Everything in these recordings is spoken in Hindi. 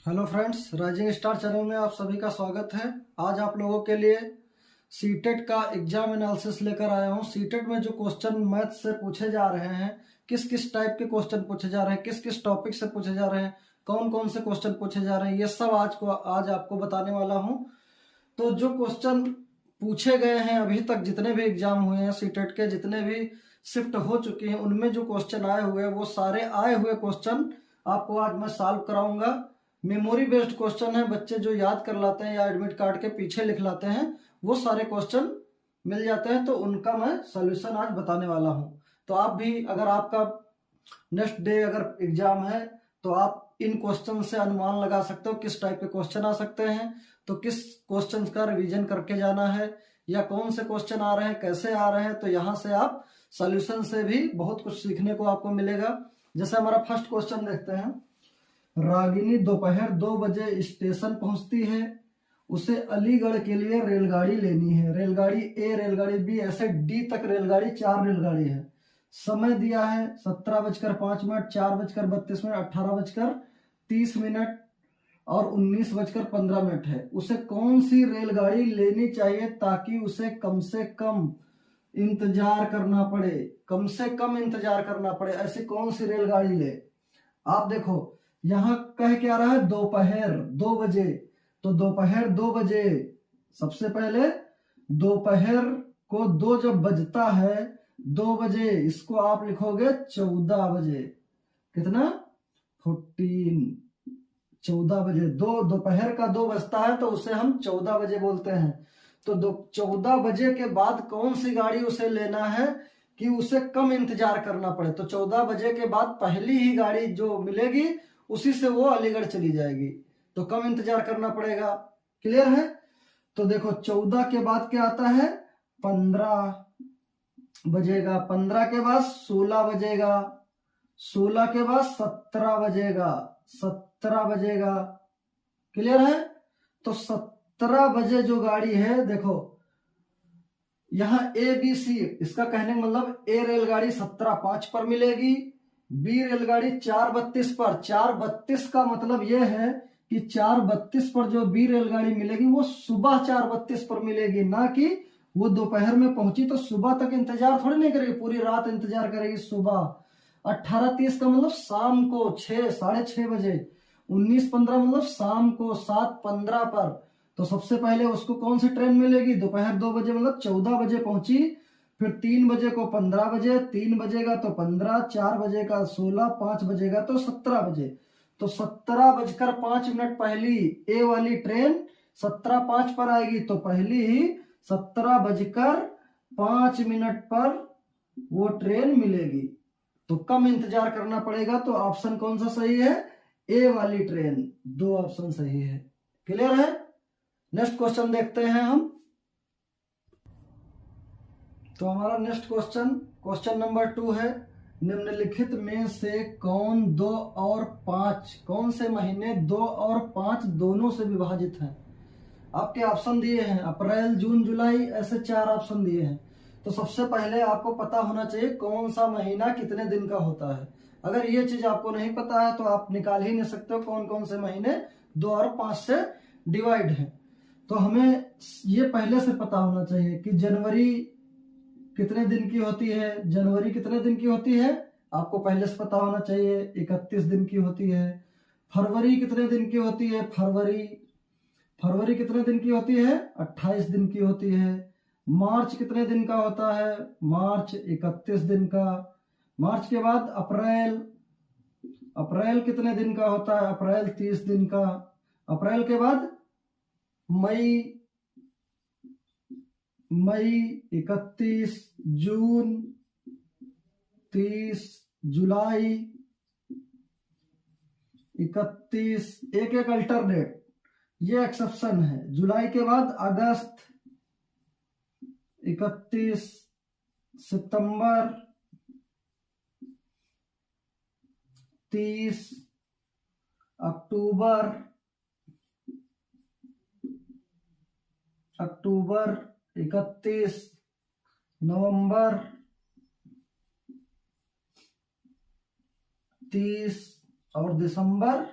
Hello friends, rising star channel में आप सभी का स्वागत है। आज आप लोगों के लिए सीटेट का एग्जाम एनालिसिस लेकर आया हूं। सीटेट में जो क्वेश्चन मैथ से पूछे जा रहे हैं, किस किस टाइप के क्वेश्चन पूछे जा रहे हैं, किस किस टॉपिक से पूछे जा रहे हैं, कौन कौन से क्वेश्चन पूछे जा रहे हैं, ये सब आज आपको बताने वाला हूँ। तो जो क्वेश्चन पूछे गए हैं अभी तक, जितने भी एग्जाम हुए हैं सीटेट के, जितने भी शिफ्ट हो चुके हैं, उनमें जो क्वेश्चन आए हुए हैं वो सारे आए हुए क्वेश्चन आपको आज मैं सॉल्व कराऊंगा। मेमोरी बेस्ड क्वेश्चन है, बच्चे जो याद कर लाते हैं या एडमिट कार्ड के पीछे लिख लाते हैं वो सारे क्वेश्चन मिल जाते हैं, तो उनका मैं सॉल्यूशन आज बताने वाला हूं। तो आप भी, अगर आपका नेक्स्ट डे अगर एग्जाम है, तो आप इन क्वेश्चन से अनुमान लगा सकते हो किस टाइप के क्वेश्चन आ सकते हैं, तो किस क्वेश्चन का रिवीजन करके जाना है या कौन से क्वेश्चन आ रहे हैं, कैसे आ रहे हैं। तो यहाँ से आप सॉल्यूशन से भी बहुत कुछ सीखने को आपको मिलेगा। जैसे हमारा फर्स्ट क्वेश्चन देखते हैं। रागिनी दोपहर 2 बजे स्टेशन पहुंचती है। उसे अलीगढ़ के लिए रेलगाड़ी लेनी है। रेलगाड़ी ए, रेलगाड़ी बी, ऐसे डी तक रेलगाड़ी, 4 रेलगाड़ी है। समय दिया है 17:05, 4:32, 18:30 और 19:15 है। उसे कौन सी रेलगाड़ी लेनी चाहिए ताकि उसे कम से कम इंतजार करना पड़े, कम से कम इंतजार करना पड़े, ऐसी कौन सी रेलगाड़ी ले। आप देखो यहां कह क्या रहा है, दोपहर 2 बजे। तो दोपहर 2 बजे, सबसे पहले दोपहर को 2 जब बजता है, 2 बजे, इसको आप लिखोगे 14 बजे। कितना? 14, 14 बजे। दोपहर का 2 बजता है तो उसे हम 14 बजे बोलते हैं। तो 14 बजे के बाद कौन सी गाड़ी उसे लेना है कि उसे कम इंतजार करना पड़े। तो 14 बजे के बाद पहली ही गाड़ी जो मिलेगी उसी से वो अलीगढ़ चली जाएगी, तो कम इंतजार करना पड़ेगा। क्लियर है? तो देखो 14 के बाद क्या आता है, 15 बजेगा, 15 के बाद 16 बजेगा, 16 के बाद 17 बजेगा, 17 बजेगा। क्लियर है? तो 17 बजे जो गाड़ी है, देखो यहां ए बी सी, इसका कहने का मतलब ए रेलगाड़ी 17:05 पर मिलेगी, बी रेलगाड़ी 4:32 पर। 4:32 का मतलब यह है कि 4:32 पर जो बी रेलगाड़ी मिलेगी वो सुबह 4:32 पर मिलेगी, ना कि वो दोपहर में पहुंची तो सुबह तक इंतजार थोड़ी नहीं करेगी, पूरी रात इंतजार करेगी। सुबह 18:30 का मतलब शाम को 6-6:30 बजे। 19:15 मतलब शाम को 7:15 पर। तो सबसे पहले उसको कौन सी ट्रेन मिलेगी, दोपहर 2 बजे मतलब 14 बजे पहुंची, फिर 3 बजे को 15 बजे, 3 बजेगा तो 15, 4 बजेगा 16, 5 बजेगा तो 17 बजे। तो 17:05 पहली ए वाली ट्रेन 17:05 पर आएगी, तो पहली ही 17:05 पर वो ट्रेन मिलेगी, तो कम इंतजार करना पड़ेगा। तो ऑप्शन कौन सा सही है, ए वाली ट्रेन। 2 ऑप्शन सही है। क्लियर है? नेक्स्ट क्वेश्चन देखते हैं हम। तो हमारा नेक्स्ट क्वेश्चन नंबर 2 है। निम्नलिखित में से कौन 2 और 5, कौन से महीने 2 और 5 दोनों से विभाजित हैं। आपके ऑप्शन दिए हैं अप्रैल, जून, जुलाई, ऐसे 4 ऑप्शन दिए हैं। तो सबसे पहले आपको पता होना चाहिए कौन सा महीना कितने दिन का होता है। अगर ये चीज आपको नहीं पता है तो आप निकाल ही नहीं सकते हो कौन कौन से महीने 2 और 5 से डिवाइड है। तो हमें ये पहले से पता होना चाहिए कि जनवरी कितने दिन की होती है। जनवरी कितने दिन की होती है आपको पहले से पता होना चाहिए, 31 दिन की होती है। फरवरी कितने दिन की होती है, फरवरी कितने दिन की होती है, 28 दिन की होती है। मार्च कितने दिन का होता है, मार्च 31 दिन का। मार्च के बाद अप्रैल कितने दिन का होता है, अप्रैल 30 दिन का। अप्रैल के बाद मई 31, जून 30, जुलाई 31, एक अल्टरनेट, ये एक्सेप्शन है। जुलाई के बाद अगस्त 31, सितंबर 30, अक्टूबर 31, नवंबर 30 और दिसंबर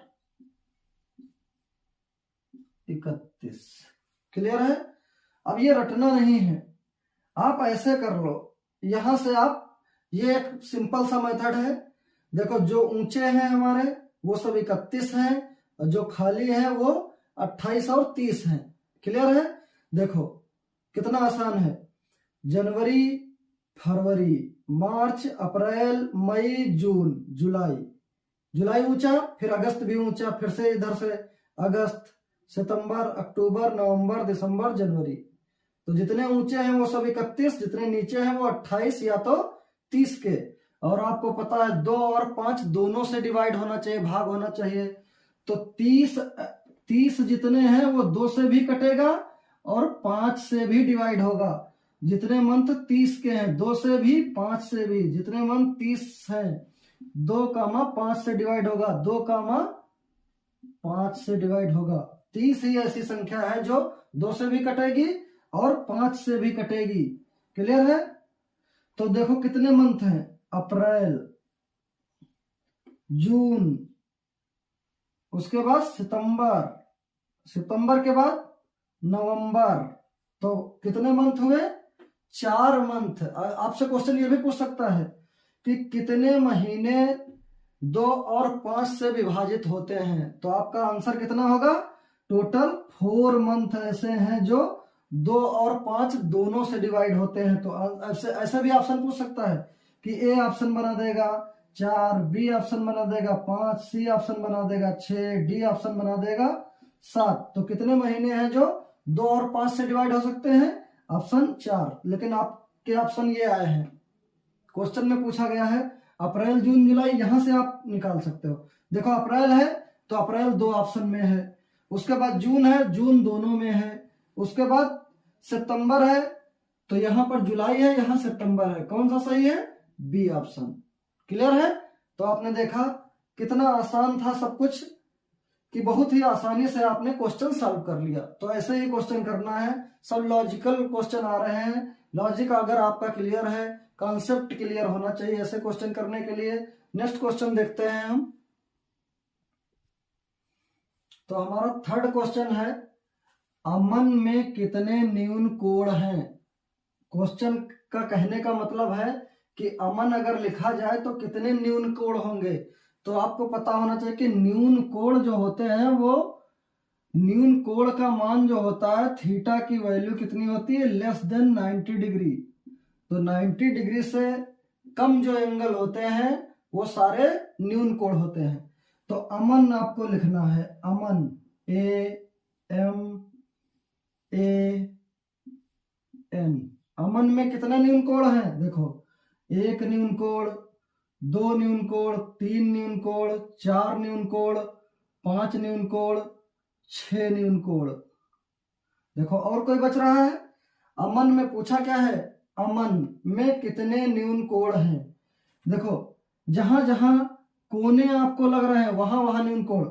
31। क्लियर है? अब ये रटना नहीं है, आप ऐसे कर लो, यहां से आप, ये एक सिंपल सा मेथड है। देखो जो ऊंचे हैं हमारे वो सब 31 हैं, और जो खाली है वो 28 और 30 हैं। क्लियर है? देखो कितना आसान है। जनवरी, फरवरी, मार्च, अप्रैल, मई, जून, जुलाई। जुलाई ऊंचा, फिर अगस्त भी ऊंचा, फिर से इधर से अगस्त, सितंबर, अक्टूबर, नवंबर, दिसंबर, जनवरी। तो जितने ऊंचे हैं वो सब 31, जितने नीचे हैं वो 28 या तो 30 के। और आपको पता है 2 और 5 दोनों से डिवाइड होना चाहिए, भाग होना चाहिए। तो 30 जितने हैं वो 2 से भी कटेगा और 5 से भी डिवाइड होगा। जितने मंथ 30 के हैं 2 से भी 5 से भी, जितने मंथ 30 हैं 2, 5 से डिवाइड होगा, 2, 5 से डिवाइड होगा। 30 ही ऐसी संख्या है जो 2 से भी कटेगी और 5 से भी कटेगी। क्लियर है? तो देखो कितने मंथ हैं, अप्रैल, जून, उसके बाद सितंबर, सितंबर के बाद नवंबर। तो कितने मंथ हुए? 4 मंथ। आपसे क्वेश्चन ये भी पूछ सकता है कि कितने महीने 2 और 5 से विभाजित होते हैं। तो आपका आंसर कितना होगा? टोटल 4 मंथ ऐसे हैं जो 2 और 5 दोनों से डिवाइड होते हैं। तो ऐसे भी ऑप्शन पूछ सकता है कि ए ऑप्शन बना देगा 4, बी ऑप्शन बना देगा 5, सी ऑप्शन बना देगा 6, डी ऑप्शन बना देगा 7। तो कितने महीने हैं जो 2 और 5 से डिवाइड हो सकते हैं? ऑप्शन 4। लेकिन आपके ऑप्शन ये आए हैं, क्वेश्चन में पूछा गया है अप्रैल, जून, जुलाई, यहां से आप निकाल सकते हो। देखो अप्रैल है तो अप्रैल 2 ऑप्शन में है, उसके बाद जून है, जून दोनों में है, उसके बाद सितंबर है तो यहां पर जुलाई है, यहां सितंबर है। कौन सा सही है? B option. क्लियर है? तो आपने देखा कितना आसान था सब कुछ, कि बहुत ही आसानी से आपने क्वेश्चन सॉल्व कर लिया। तो ऐसे ही क्वेश्चन करना है, सब लॉजिकल क्वेश्चन आ रहे हैं। लॉजिक अगर आपका क्लियर है, कॉन्सेप्ट क्लियर होना चाहिए ऐसे क्वेश्चन करने के लिए। नेक्स्ट क्वेश्चन देखते हैं हम। तो हमारा थर्ड क्वेश्चन है, अमन में कितने न्यून कोण हैं? क्वेश्चन का कहने का मतलब है कि अमन अगर लिखा जाए तो कितने न्यून कोण होंगे। तो आपको पता होना चाहिए कि न्यून कोण जो होते हैं वो, न्यून कोण का मान जो होता है, थीटा की वैल्यू कितनी होती है? Less than 90 degree. तो 90 डिग्री से कम जो एंगल होते हैं वो सारे न्यून कोण होते हैं। तो अमन आपको लिखना है, अमन, ए एम ए एन। अमन में कितने न्यून कोण हैं? देखो 1 न्यून कोण, 2 न्यून कोण, 3 न्यून कोण, 4 न्यून कोण, 5 न्यून कोण, 6 न्यून कोण। देखो और कोई बच रहा है? अमन में पूछा क्या है? अमन में कितने न्यून कोण हैं? देखो जहां जहां कोने आपको लग रहे हैं वहां वहां न्यून कोण।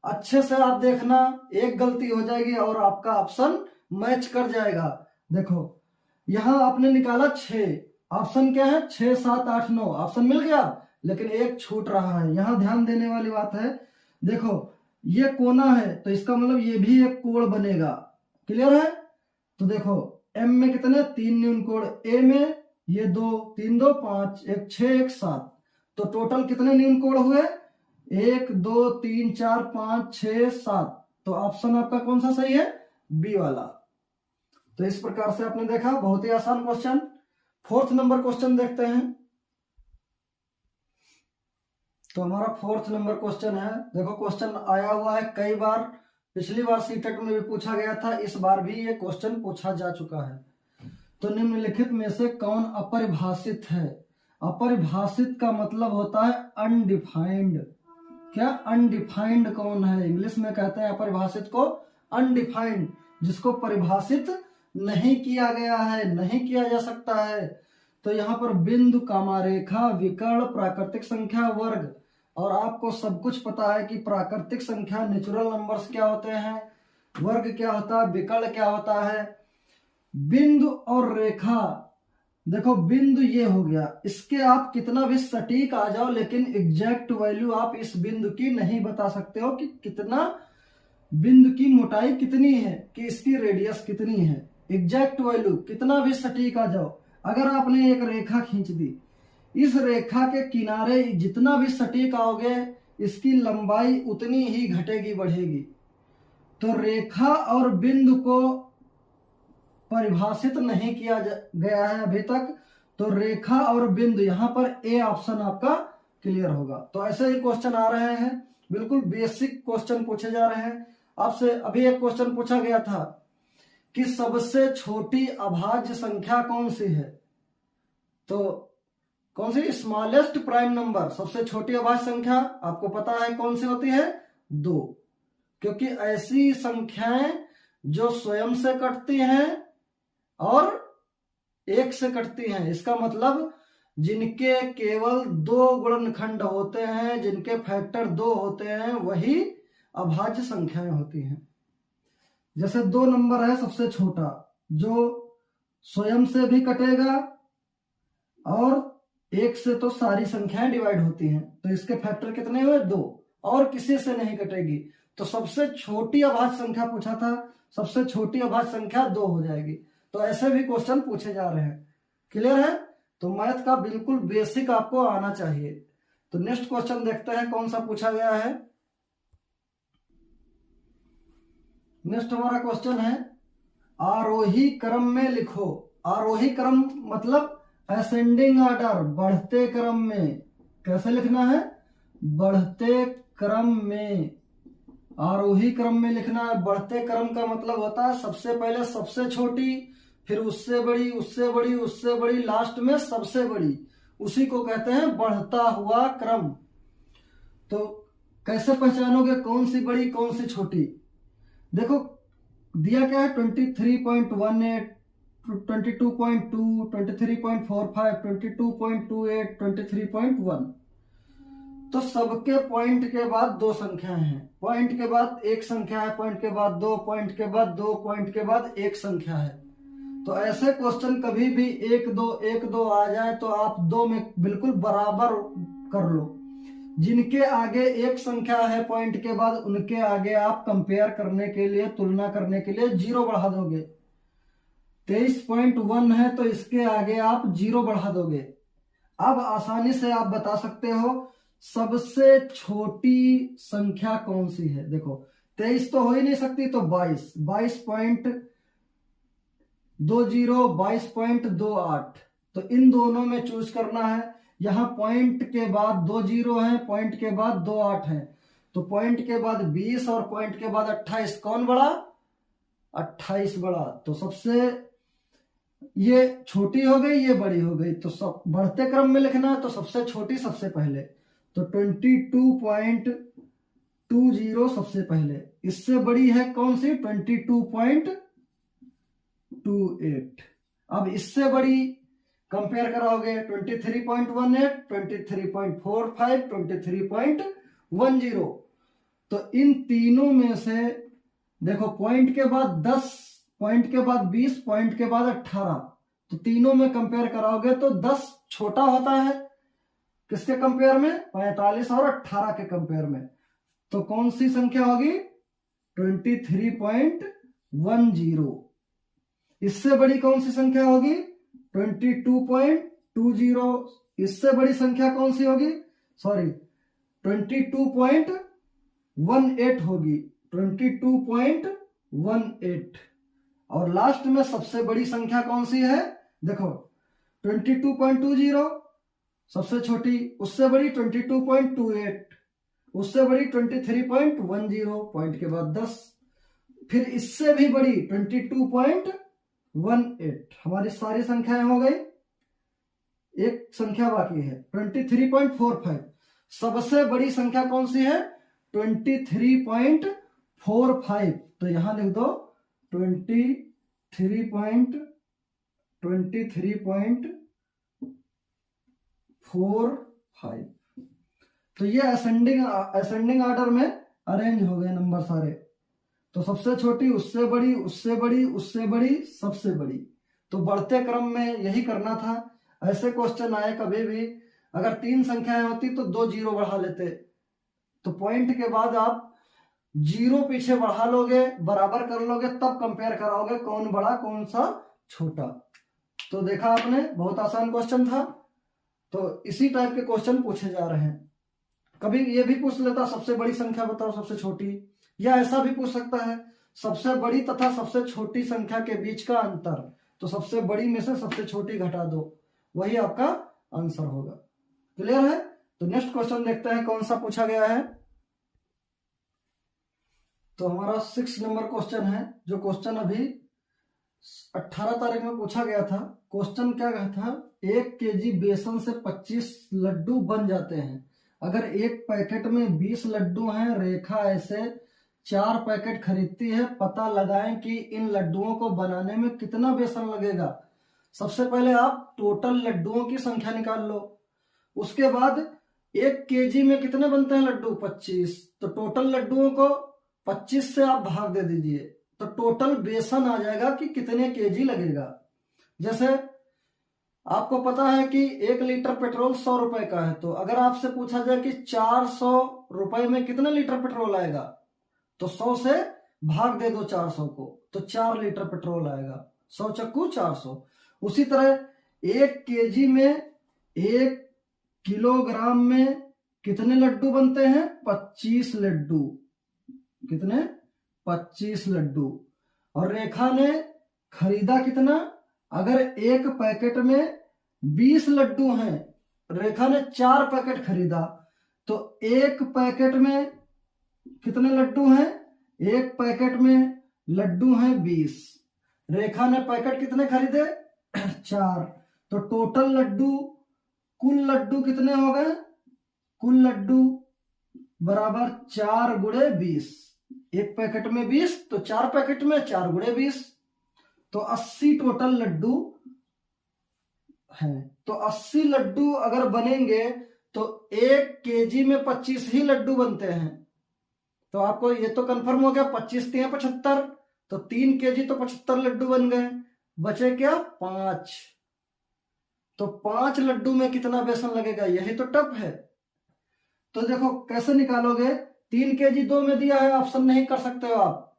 अच्छे से आप देखना, एक गलती हो जाएगी और आपका ऑप्शन मैच कर जाएगा। देखो यहां आपने निकाला 6, ऑप्शन क्या है? 6, 7, 8, 9 ऑप्शन मिल गया, लेकिन एक छूट रहा है। यहां ध्यान देने वाली बात है, देखो ये कोना है तो इसका मतलब ये भी एक कोण बनेगा। क्लियर है? तो देखो एम में कितने? 3 न्यून कोण, ए में ये 2, 3, 2, 5, 1, 6, 1, 7। तो टोटल कितने न्यून कोण हुए? 1, 2, 3, 4, 5, 6, 7। तो ऑप्शन आपका कौन सा सही है? बी वाला। तो इस प्रकार से आपने देखा, बहुत ही आसान क्वेश्चन। 4th नंबर क्वेश्चन देखते हैं। तो हमारा 4th नंबर क्वेश्चन है, देखो क्वेश्चन आया हुआ है कई बार, पिछली बार सीटेट में भी पूछा गया था, इस बार भी ये क्वेश्चन पूछा जा चुका है। तो निम्नलिखित में से कौन अपरिभाषित है? अपरिभाषित का मतलब होता है अनडिफाइंड। क्या? अनडिफाइंड कौन है? इंग्लिश में कहते हैं अपरिभाषित को अनडिफाइंड, जिसको परिभाषित नहीं किया गया है, नहीं किया जा सकता है। तो यहाँ पर बिंदु, कामा रेखा, विकर्ण, प्राकृतिक संख्या, वर्ग। और आपको सब कुछ पता है कि प्राकृतिक संख्या नेचुरल नंबर्स क्या होते हैं, वर्ग क्या होता है, विकर्ण क्या होता है। बिंदु और रेखा, देखो बिंदु ये हो गया, इसके आप कितना भी सटीक आ जाओ लेकिन एग्जैक्ट वैल्यू आप इस बिंदु की नहीं बता सकते हो कि कितना बिंदु की मोटाई कितनी है कि इसकी रेडियस कितनी है। एग्जैक्ट वैल्यू कितना भी सटीक आ जाओ, अगर आपने एक रेखा खींच दी, इस रेखा के किनारे जितना भी सटीक आओगे इसकी लंबाई उतनी ही घटेगी बढ़ेगी। तो रेखा और बिंदु को परिभाषित नहीं किया गया है अभी तक, तो रेखा और बिंदु यहां पर ए ऑप्शन आपका क्लियर होगा। तो ऐसे ही क्वेश्चन आ रहे हैं, बिल्कुल बेसिक क्वेश्चन पूछे जा रहे हैं आपसे। अभी एक क्वेश्चन पूछा गया था कि सबसे छोटी अभाज्य संख्या कौन सी है, तो कौन सी स्मॉलेस्ट प्राइम नंबर, सबसे छोटी अभाज्य संख्या आपको पता है कौन सी होती है, 2, क्योंकि ऐसी संख्याएं जो स्वयं से कटती हैं और 1 से कटती हैं, इसका मतलब जिनके केवल 2 गुणनखंड होते हैं, जिनके फैक्टर 2 होते हैं, वही अभाज्य संख्याएं होती हैं। जैसे 2 नंबर है सबसे छोटा, जो स्वयं से भी कटेगा और 1 से तो सारी संख्याएं डिवाइड होती हैं, तो इसके फैक्टर कितने हुए, 2, और किसी से नहीं कटेगी। तो सबसे छोटी अभाज्य संख्या पूछा था, सबसे छोटी अभाज्य संख्या 2 हो जाएगी। तो ऐसे भी क्वेश्चन पूछे जा रहे हैं। क्लियर है? तो मैथ का बिल्कुल बेसिक आपको आना चाहिए। तो नेक्स्ट क्वेश्चन देखते हैं कौन सा पूछा गया है। नेक्स्ट हमारा क्वेश्चन है, आरोही क्रम में लिखो। आरोही क्रम मतलब असेंडिंग ऑर्डर, बढ़ते क्रम में। कैसे लिखना है, बढ़ते क्रम में। आरोही क्रम में लिखना है। बढ़ते क्रम का मतलब होता है सबसे पहले सबसे छोटी, फिर उससे बड़ी, उससे बड़ी, उससे बड़ी, लास्ट में सबसे बड़ी, उसी को कहते हैं बढ़ता हुआ क्रम। तो कैसे पहचानोगे कौन सी बड़ी कौन सी छोटी, देखो दिया क्या है, 23.18, 22.2, 23.45, 22.28, 23.1। तो सबके पॉइंट के बाद 2 संख्याएं हैं, पॉइंट के बाद 1 संख्या है, पॉइंट के बाद 2, पॉइंट के बाद 2, पॉइंट के बाद 1 संख्या है। तो ऐसे क्वेश्चन कभी भी 1 2 1 2 आ जाए तो आप 2 में बिल्कुल बराबर कर लो। जिनके आगे 1 संख्या है पॉइंट के बाद, उनके आगे आप कंपेयर करने के लिए, तुलना करने के लिए 0 बढ़ा दोगे। 23.1 है तो इसके आगे आप 0 बढ़ा दोगे। अब आसानी से आप बता सकते हो सबसे छोटी संख्या कौन सी है। देखो 23 तो हो ही नहीं सकती, तो 22, 22.20, 22.28, तो इन दोनों में चूज करना है। यहां पॉइंट के बाद 2 0 है, पॉइंट के बाद 2 8 है, तो पॉइंट के बाद 20 और पॉइंट के बाद 28, कौन बड़ा, 28 बड़ा। तो सबसे ये छोटी हो गई, ये बड़ी हो गई। तो सब बढ़ते क्रम में लिखना है तो सबसे छोटी सबसे पहले, तो 22.20 सबसे पहले। इससे बड़ी है कौन सी, 22.28। अब इससे बड़ी कंपेयर कराओगे 23.18, 23.45, 23.10। तो इन तीनों में से देखो पॉइंट के बाद 10, पॉइंट के बाद 20, पॉइंट के बाद 18, तो तीनों में कंपेयर कराओगे तो 10 छोटा होता है किसके कंपेयर में, 45 और 18 के कंपेयर में। तो कौन सी संख्या होगी, 23.10। इससे बड़ी कौन सी संख्या होगी, 22.20। इससे बड़ी संख्या कौन सी होगी, सॉरी 22.18 होगी, 22.18। और लास्ट में सबसे बड़ी संख्या कौन सी है, देखो 22.20 सबसे छोटी, उससे बड़ी 22.28, उससे बड़ी 23.10, पॉइंट के बाद 10, फिर इससे भी बड़ी 22.18। हमारी सारी संख्याएं हो गई, एक संख्या बाकी है 23.45। सबसे बड़ी संख्या कौन सी है, 23.45। तो यहां लिख दो 23.45। तो ये असेंडिंग ऑर्डर में अरेंज हो गए नंबर सारे। तो सबसे छोटी, उससे बड़ी, उससे बड़ी, उससे बड़ी, सबसे बड़ी। तो बढ़ते क्रम में यही करना था। ऐसे क्वेश्चन आए कभी भी, अगर 3 संख्याएं होती तो 2 0 बढ़ा लेते। तो पॉइंट के बाद आप जीरो पीछे बढ़ा लोगे, बराबर कर लोगे, तब कंपेयर कराओगे कौन बड़ा कौन सा छोटा। तो देखा आपने, बहुत आसान क्वेश्चन था। तो इसी टाइप के क्वेश्चन पूछे जा रहे हैं। कभी ये भी पूछ लेता सबसे बड़ी संख्या बताओ सबसे छोटी, या ऐसा भी पूछ सकता है सबसे बड़ी तथा सबसे छोटी संख्या के बीच का अंतर, तो सबसे बड़ी में से सबसे छोटी घटा दो, वही आपका आंसर होगा। क्लियर है? तो नेक्स्ट क्वेश्चन देखते हैं कौन सा पूछा गया है। तो हमारा 6 नंबर क्वेश्चन है, जो क्वेश्चन अभी 18 तारीख में पूछा गया था। क्वेश्चन क्या था, 1 केजी बेसन से 25 लड्डू बन जाते हैं। अगर एक पैकेट में 20 लड्डू हैं, रेखा ऐसे 4 पैकेट खरीदती है, पता लगाएं कि इन लड्डुओं को बनाने में कितना बेसन लगेगा। सबसे पहले आप टोटल लड्डुओं की संख्या निकाल लो, उसके बाद 1 केजी में कितने बनते हैं लड्डू, 25, तो टोटल लड्डुओं को 25 से आप भाग दे दीजिए, तो टोटल बेसन आ जाएगा कि कितने केजी लगेगा। जैसे आपको पता है कि 1 लीटर पेट्रोल 100 रुपए का है, तो अगर आपसे पूछा जाए कि 400 रुपए में कितने लीटर पेट्रोल आएगा, तो 100 से भाग दे दो 400 को, तो 4 लीटर पेट्रोल आएगा। 100 चक्कू 400। उसी तरह 1 केजी में 1 किलोग्राम में कितने लड्डू बनते हैं, 25 लड्डू। कितने, 25 लड्डू। और रेखा ने खरीदा कितना, अगर एक पैकेट में 20 लड्डू हैं, रेखा ने 4 पैकेट खरीदा, तो एक पैकेट में कितने लड्डू हैं, एक पैकेट में लड्डू हैं 20। रेखा ने पैकेट कितने खरीदे 4, तो टोटल लड्डू, कुल लड्डू कितने हो गए, कुल लड्डू बराबर 4 गुणे 20। एक पैकेट में 20, तो 4 पैकेट में 4 गुणे 20, तो 80 टोटल लड्डू हैं। तो 80 लड्डू अगर बनेंगे तो 1 केजी में 25 ही लड्डू बनते हैं। तो आपको ये तो कंफर्म हो गया, 25 3 75, तो 3 केजी तो 75 लड्डू बन गए। बचे क्या, 5। तो 5 लड्डू में कितना बेसन लगेगा, यही तो टफ है। तो देखो कैसे निकालोगे, 3 केजी 2 में दिया है, ऑप्शन नहीं कर सकते हो आप।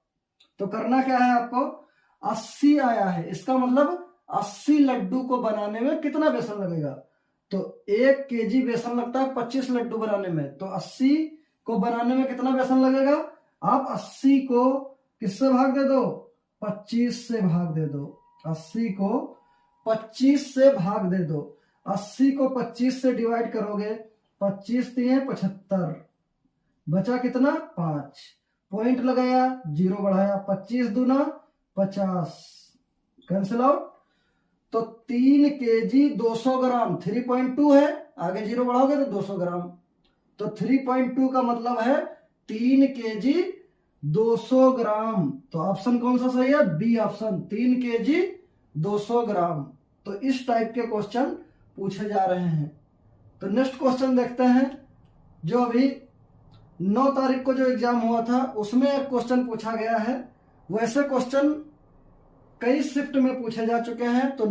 तो करना क्या है आपको, 80 आया है, इसका मतलब 80 लड्डू को बनाने में कितना बेसन लगेगा। तो 1 केजी बेसन लगता है 25 लड्डू बनाने में, तो 80 को बनाने में कितना बेसन लगेगा। आप 80 को किससे भाग दे दो, 25 से भाग दे दो। 80 को 25 से भाग दे दो। 80 को 25 से डिवाइड करोगे, 25 3 75, बचा कितना 5, पॉइंट लगाया, 0 बढ़ाया, 25 दूना 50, कैंसिल आउट। तो 3 केजी 200 ग्राम, 3.2 है, आगे 0 बढ़ाओगे तो 200 ग्राम, तो 3.2 का मतलब है 3 केजी 200 ग्राम। तो ऑप्शन कौन सा सही है, बी ऑप्शन, 3 केजी 200 ग्राम। तो इस टाइप के क्वेश्चन पूछे जा रहे हैं। तो नेक्स्ट क्वेश्चन देखते हैं, जो अभी 9 तारीख को जो एग्जाम हुआ था उसमें एक क्वेश्चन पूछा गया है। वैसे क्वेश्चन कई शिफ्ट में पूछे जा चुके हैं। तो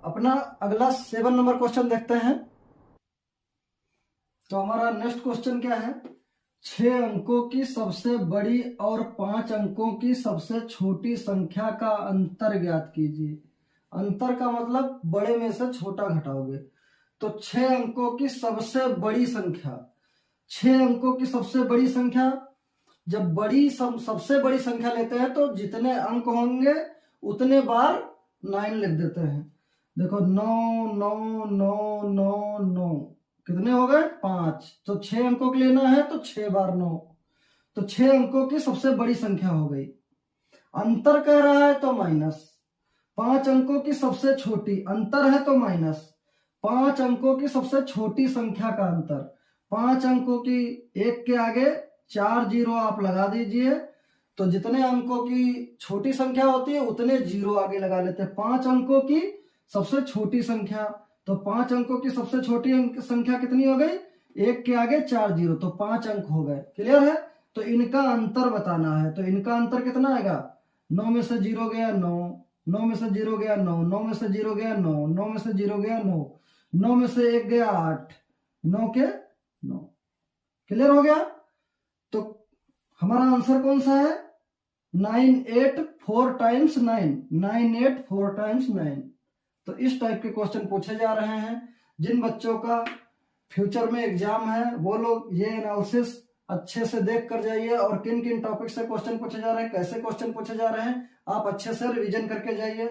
अपना अगला 7 नंबर क्वेश्चन देखते हैं। तो हमारा नेक्स्ट क्वेश्चन क्या है, 6 अंकों की सबसे बड़ी और 5 अंकों की सबसे छोटी संख्या का अंतर ज्ञात कीजिए। अंतर का मतलब बड़े में से छोटा घटाओगे। तो 6 अंकों की सबसे बड़ी संख्या, 6 अंकों की सबसे बड़ी संख्या, जब सबसे बड़ी संख्या लेते हैं तो जितने अंक होंगे उतने बार 9 लिख देते हैं। देखो 9 9 9 9 9, कितने हो गए 5। तो 6 अंकों के लेना है तो 6 बार 9, तो 6 अंकों की सबसे बड़ी संख्या हो गई। अंतर कह रहा है तो माइनस। 5 अंकों की सबसे छोटी, अंतर है तो माइनस। 5 अंकों की सबसे छोटी संख्या का अंतर, 5 अंकों की, एक के आगे 4 जीरो आप लगा दीजिए, तो जितने अंकों की छोटी संख्या होती है उतने जीरो आगे लगा लेते हैं। 5 अंकों की सबसे छोटी संख्या, तो 5 अंकों की सबसे छोटी संख्या कितनी हो गई, एक के आगे 4 जीरो, तो 5 अंक हो गए। क्लियर है? तो इनका अंतर बताना है। तो इनका अंतर कितना आएगा, 9 में से 0 गया 9, 9 में से 0 गया 9, 9 में से 0 गया 9, 9 में से 0 गया 9, 9 में से 1 गया 8, 9 के 9। क्लियर हो गया? तो हमारा आंसर कौन सा है? 9 8 4 टाइम्स 9, 9 8 4 टाइम्स 9। तो इस टाइप के क्वेश्चन पूछे जा रहे हैं। जिन बच्चों का फ्यूचर में एग्जाम है वो लोग ये एनालिसिस अच्छे से देख कर जाइए, और किन किन टॉपिक से क्वेश्चन पूछे जा रहे हैं, कैसे क्वेश्चन पूछे जा रहे हैं, आप अच्छे से रिवीजन करके जाइए।